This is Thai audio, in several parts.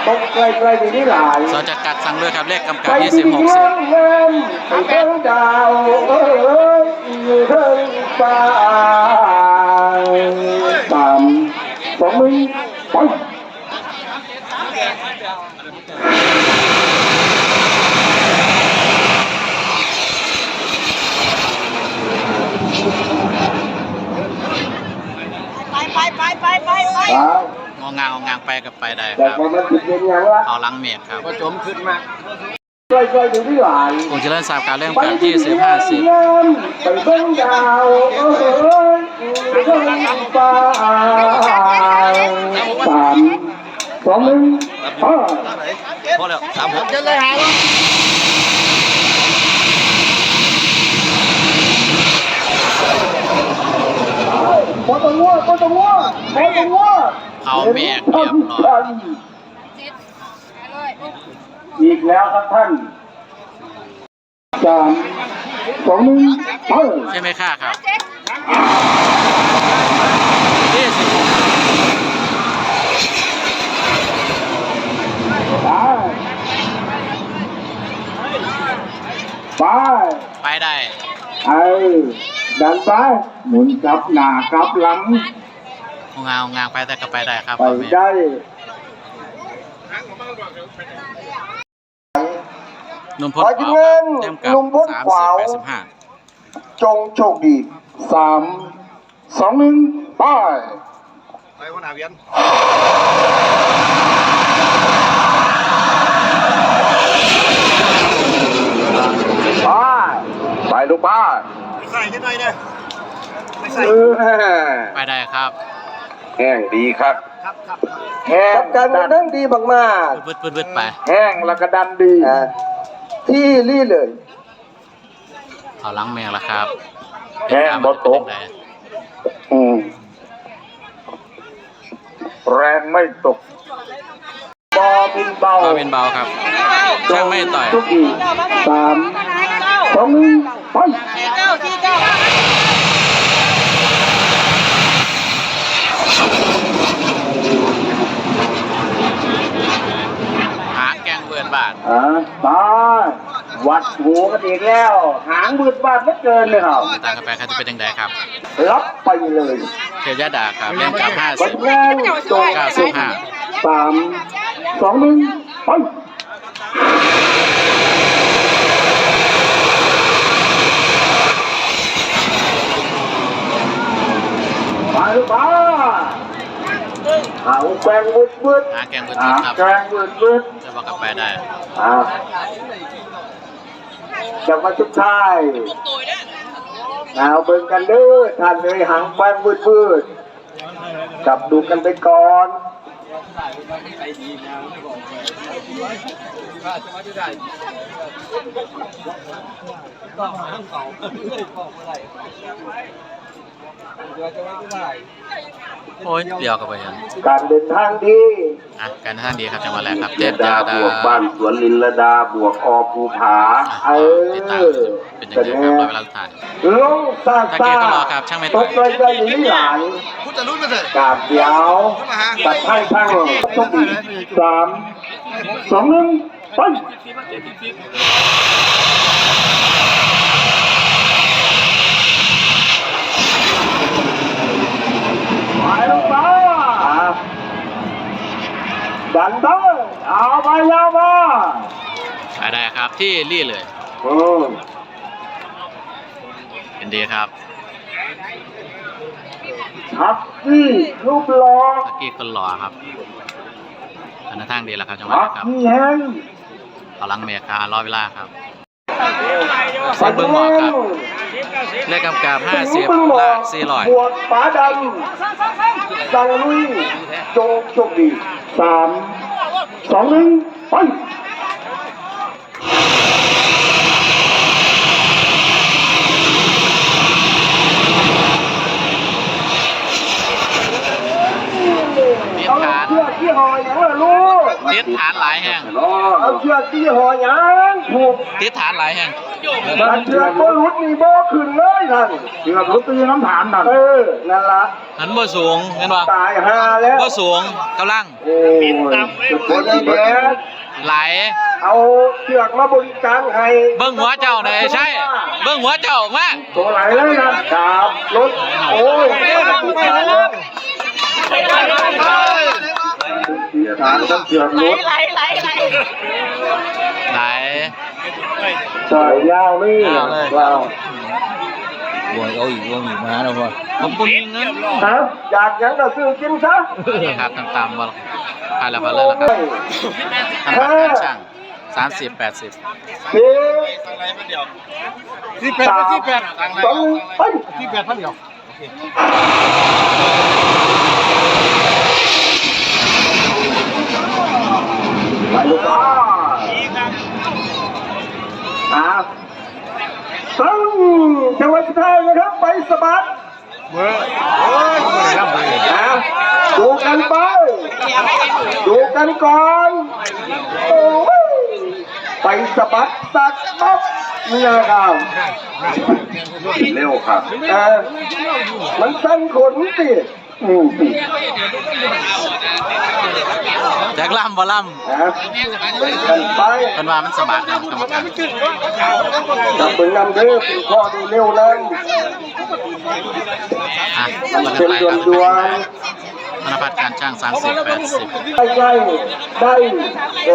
ตกไกลๆนี่หลายสอจักรัดสั่งเลยครับเลขกำกับ 26 เซนไปเบิ่งดาวอยู่เทิงฟ้าตาม2 มือไปงองางไปกับไปได้ค แต่ รับ พอมันติดเย็นยังละ เอาลังเมฆครับ ก็จมขึ้นมาไกลๆอยู่ที่หลาย คงจะเริ่มทราบการเริ่มการที่15 10ไปเบิ่งดาวอยู่เทิงฟ้าตาม2 มือไป พอแล้ว36จะเลยหาบ่ต้องงัวเอาเมฆเรียบร้อย อีกแล้วครับท่าน3 2 1ไป ใช่ไหมค่าครับที่16ไปได้ ดันไปหมุนกลับหน้ากลับหลังงางไปแต่ก็ไปได้ครับ ไปได้ นุ่มพ้น ขอ ข ยื วาน เงิน เต็มกับ นุ่มพ้นขวา 30 85จงโชคดี3 2 1ไปหัวหน้าเวียนไปลูกป้า ใส่นิดหน่อยเนี่ยไม่ใส่ ไปได้ครับ แห้งดีครับ ครับ แห้งกันดันดีมาก วืดไป ๆแห้งแล้วก็ดันดีที่รี่เลย เอาลังเมฆแล้วครับ แห้งบ่ตก แรงไม่ตกบอเป็นเบา ก็เป็นเบาครับช่างไม่ต่อย ทุกที3 2 1ไปหางแกงเบือนบาท ตายวัดหูกันอีกแล้ว หางบืดบาดไม่เกินเลยครับ ต่างกันไปครับจะเป็นยังไงครับ รับไปเลย เทียดาครับเล่นกับ วันแรกโดน 50 95 3 2 1ไปไปลูกป้าหางแกงบืด หางแกงเบือน หาง ครับ แกงบืด จะบอกกับไปได้ จังหวะสุดท้ายเอาเบิ่งกันเด้อท่านเลยหางแกงบืดจับดูกันไปก่อนโอ้ยเดียวกับไปยัง การเดินทางดี การทางดีครับจังหวะแรกครับเทพ ดาย าดา บวกบ้านสวนลินละดาบวกอภูผาติดตามเป็นยังไงครับรอเวลาสุดท้าย ลงซา ถ้าเกมก็รอครับช่างไม่ ต ต่อย กใจใจอยู่ที่หลาย พูดจะรุ่นมาเลย กาบเดียวตัดให้ช่างทุกที3 2 1ไปไปลงมาดันเด้อเอาไปยาวมา ไปได้ครับที่รี่เลยเป็นดีครับ ทักซี่รูปหล่อ ตะกี้คนหล่อครับการทางดีแล้วครับจังหวะ ทั แร ก กครับ ซี่แห้ง เอาลังเมฆครับรอเวลาครับเส้นเบิ้งหมอกครับเลขกำกับ50ลาก400 บวกฝาดำสั่งลุยจงโชคดี3 2 1ไปติดฐาน เชือกที่หออย่างละลูก ติดฐานหลายแห่ง เอาเชือกที่หออย่างผูก ติดฐานหลายแห่ง มันเชือกก็รุดนี่โบขึ้นเลยท่านเชือกรุดตีน้ำฐานท่านนั่นละ หันบ่สูงเห็นบ่ ตายห่าแล้ว บ่สูงกำลัง โอ้ยจุดคนที่แดด ไหล เอาเชือกมาบริการให้ เบิ้งหัวเจ้าหน่อยใช่ เบิ้งหัวเจ้าออกมา ตัวไหลเลยนะครับรถโอ้ยฐานต้องเชือกรถ ไหล สายยาวนี่เรา บวยเอาอีกวงอีกมาแล้วพ่อผมปุ้งเงิน ฮะอยากยังก็ซื้อกินซะ นี่ครับตามๆว่าพาแล้วพาเลยแล้วครับธนาคารช่าง30 80 สี่สามสองไป 48,000เดียว ไปลูกค้าซึ่งจังหวัดสุดท้ายนะครับไปสะบัดดูกันไปดูกันก่อนโอ้ยไปสะบัดสักปั๊บเนี่ยครับเร็วครับมันสั้นขนสิแจ็คล่ำบ่ล่ำ กันไป เป็นว่ามันสะบัดนะกรรมการ จับเป็นนำเด้อเป็นข้อดูเร็วเลย อ่ะ เป็นดวนดวน ธนาคารการช่าง30 80 ใกล้ๆได้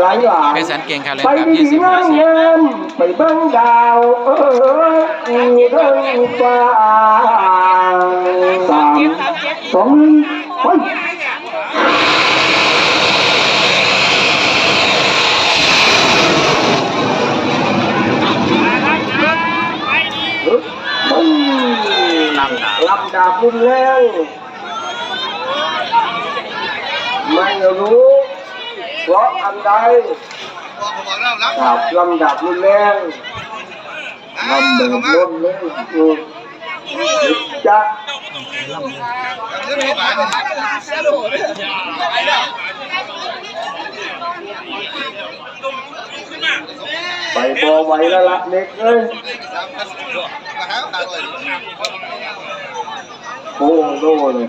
หลายอย่าง เพชรแสนเก่งครับเลย ไป ครับ ดี 20 งามงามไปเบิ้งดาวมีเรื่องฟ้าสามสองไปลำดาบรุนแรงไม่รู้เพราะอันใดดาบลำดาบรุนแรงลำเดินล้นเลยจะไปบอไว้แล้วละเล็กเลยโอ้โหเลย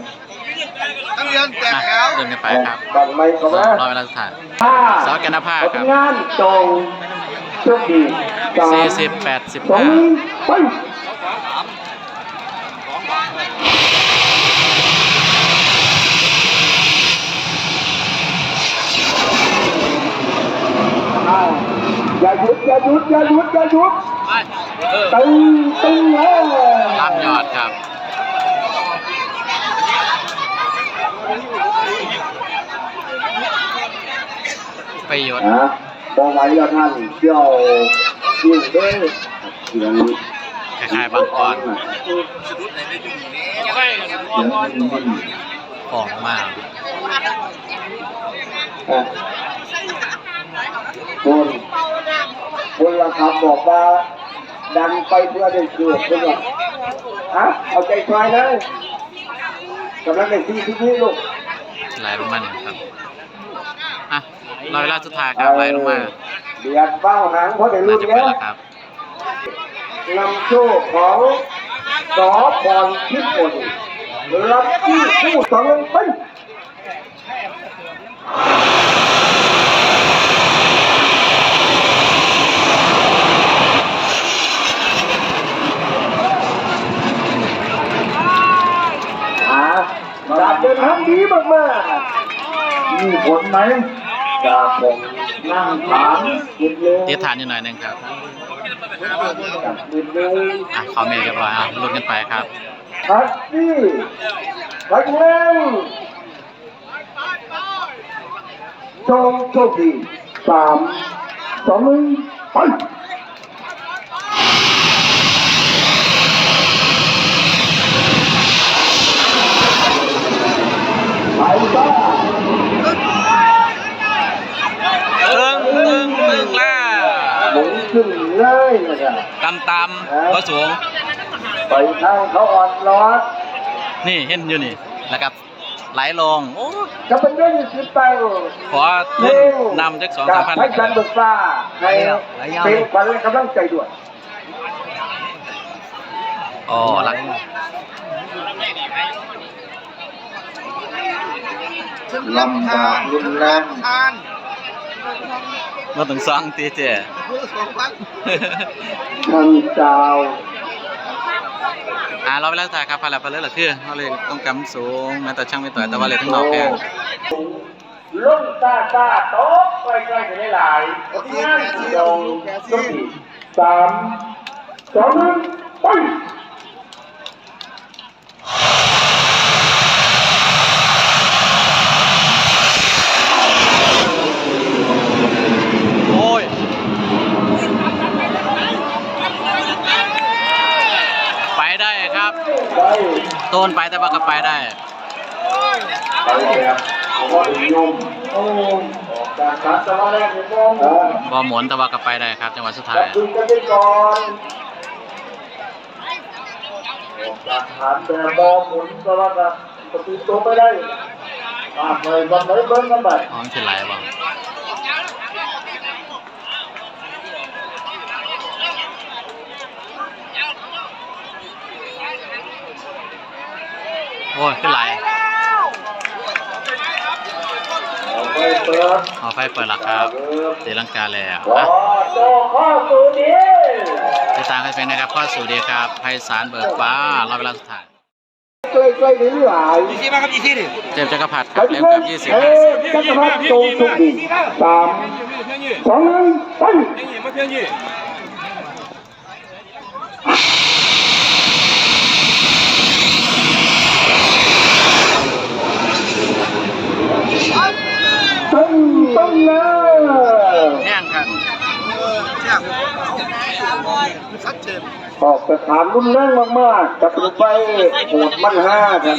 ทั้งเรียนแตกแล้ว เดินกันไปครับ บังไม่เข้าร อเวลาสุดท้าย มา สาวแกนภาครับ งานตรงโชคดี40 สองไปอย่าหยุดอย่าหยุดอย่าหยุดอย่าหยุดตึงตึงแล้ว ล่ำยอดครับประโยชน์ บอไว้แล้วท่านเที่ยวยิ่งเด้เสียง คล้ายๆบางกรของมาก คนละครับบอกว่าดันไปเพื่อได้เกิดเป็นหรอฮะเอาใจใส่นะกำลังในที่นี้ลูก ไหลลงมาเนี่ยครับอ่ะรอเวลาสุดท้ายครับไหลลงมา เดือดเป้าหางเพราะได้ น่า รุ่น จะเปิ แล้ ด ว แล้วครับ นำโชคของสอพรพิมลรับที่ผู้สองไปการเดินทางดีมากๆมีผลไหมจากผมนั่งถามนิดนึง ติดฐานอยู่หน่อยหนึงครับ นิดนึง อ่ะขอเมย์เรียบร้อยอ่ะลุ้นกันไปครับ ฮัตตี้ไปแรงโชคดี3 2 1ไปไปจ้า ตึงแล้ว หมุนขึ้นเลยนะครับ ตำก็สูง ไปทางเขาอ่อนร้อน นี่เห็นอยู่นี่แล้วก็ไหลลงโอ้ จะเป็นเรื่องสิบแปด ขอทุนนำจาก2-3 พัน ให้การเบิกฟ้าให้เป็นขวัญและกำลังใจด้วย อ๋อรัก ลำบากรุนแรง ทาน มาถึงซองตีเจ ท่านเจ้าร อเวลาสุดท้ายครับพาราพาเลอร์คือเขาเลยต้องกำสูงแม้แต่ช่างไม่ต่อยแต่ว่าเลยทั้งหนอกแพง ลุ่มซาซาโต๊ะใกล้ๆกันได้หลายที่นั่นเดียวสี่สามสองหนึ่งไป โอ้ยไปได้ครับ ไป ต้นไปแต่ว่าก็ไปได้ ไปแบบพอดียมโอ้การคัดสมาแรกในมอง บอหมุนแต่ว่าก็ไปได้ครับจังหวะสุดท้าย ดึงกันไปก่อนการคัดแต่บอลหมุนสลับกันประตูตัวไปได้มาเลยบอลไหนเบิ้งกันไป อ๋อมันคือไหลบ่โอ้ยคือไหล ไปเปิด อ๋อไฟเปิดแล้วครับตีลังกาแล้ว ต่อ อ่ะ โจ้ข้อสูนี้ ติดตามกันเป็นนะครับข้อสู่ดีครับไพศาลเบิกฟ้ารอเวลาสุดท้าย ใกล้ๆนี้หลาย ที่มาครับที่ดิ เจมส์จักรพัฒน์ครับเล่มกับ20 จักรพรรดิโจสุดีสามสองหนึ่งไป มาเพียงยี่ ตึ้งเลย แน่งครับ ชัดเจน ออกสถานรุ่นแรงมากๆกับรถไฟโหดมันห้ากัน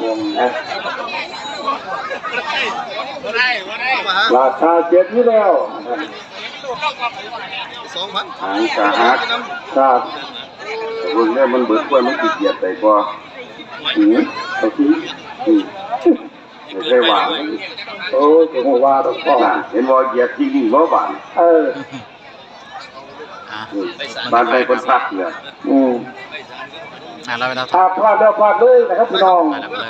ผมนะราคาเจ็ดที่แล้ว 2,000 หางกะฮักครับรุ่นนี้มันเบิดกล้วยมันขี้เกียจไปกว่าเอาทีไม่ใช่หวานโอ้ยจะว่าต้องพ่อเห็นว่าเหยียดที่นี่ว่าหวานอ่ะ บ้านใครคนพักเนี่ย รอเวลาสุด พลาดแล้วพลาดเลยนะครับพี่น้อง ท้ายแล้วไปเลย